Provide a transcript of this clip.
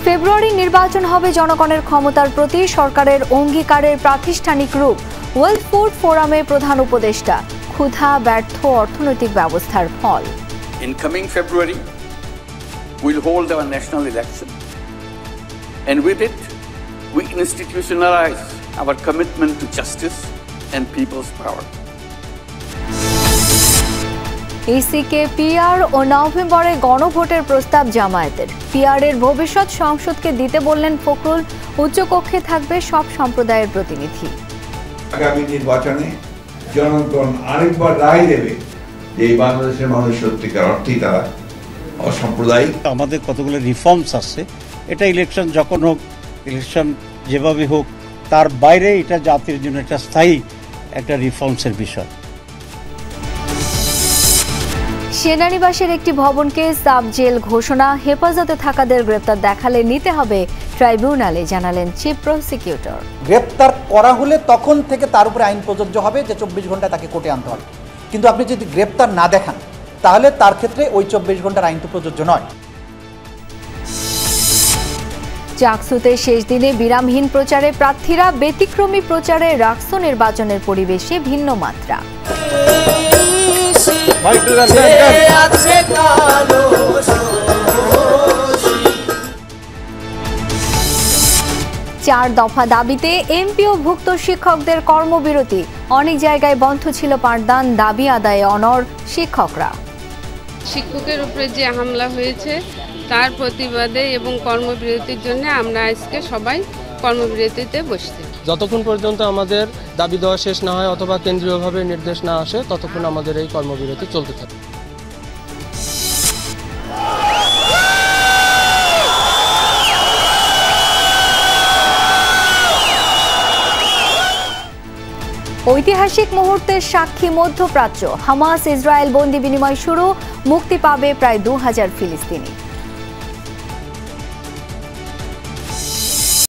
ফেব্রুয়ারি নির্বাচন হবে জনগণের ক্ষমতার প্রতি সরকারের অঙ্গীকারের প্রাতিষ্ঠানিক রূপ। ওয়ার্ল্ড ফুড ফোরামে প্রধান উপদেষ্টা, ক্ষুধা ব্যর্থ অর্থনৈতিক ব্যবস্থার ফল। In coming February, we'll hold our national election, and with it, we institutionalize our commitment to justice and people's power. ইসিকে পিআর ও নভেম্বরে গণভোটের প্রস্তাব জামায়াতের। পিআরের ভবিষ্যৎ সংসদকে দিতে বললেন ফখরুল, উচ্চকক্ষে থাকবে সব সম্প্রদায়ের প্রতিনিধি। আগামী নির্বাচনে জনগণ আরেকবার রায় দেবে যে এই বাংলাদেশের মানুষ সত্যিকার অর্থেই তারা অসাম্প্রদায়িক। আমাদের কতগুলো রিফর্মস আছে, এটা ইলেকশন যখন হোক, ইলেকশন যেভাবে হোক, তার বাইরে এটা জাতির জন্য একটা স্থায়ী একটা রিফর্মসের বিষয়। সেনানিবাসের একটি ভবনকে সাব জেল ঘোষণা, হেফাজতে থাকাদের গ্রেপ্তার দেখালে নিতে হবে ট্রাইব্যুনালে, জানালেন চিফ প্রসিকিউটর। গ্রেপ্তার করা হলে তখন থেকে তার উপরে আইন প্রযোজ্য হবে যে 24 ঘন্টায় তাকে কোর্টে আনতে হবে। কিন্তু আপনি যদি গ্রেপ্তার না দেখান তাহলে তার ক্ষেত্রে ওই 24 ঘন্টার আইন তো প্রযোজ্য নয়। চাকসুতে শেষ দিনে বিরামহীন প্রচারে প্রার্থীরা, ব্যতিক্রমী প্রচারে রাকসু নির্বাচনের পরিবেশে ভিন্ন মাত্রা। চার দফা দাবিতে এমপিও ভুক্ত শিক্ষকদের কর্মবিরতি, অনেক জায়গায় বন্ধ ছিল পাঠদান, দাবি আদায়ে অনড় শিক্ষকরা। শিক্ষকের উপরে যে হামলা হয়েছে তার প্রতিবাদে এবং কর্মবিরতির জন্য আমরা আজকে সবাই কর্মবিরতিতে বসছি। যতক্ষণ পর্যন্ত আমাদের দাবি দেওয়া শেষ না হয় অথবা কেন্দ্রীয়ভাবে নির্দেশ না আসে ততক্ষণ আমাদের এই কর্মবিরতি চলতে থাকে। ঐতিহাসিক মুহূর্তের সাক্ষী মধ্যপ্রাচ্য, হামাস ইসরায়েল বন্দি বিনিময় শুরু, মুক্তি পাবে প্রায় 2000 ফিলিস্তিনি।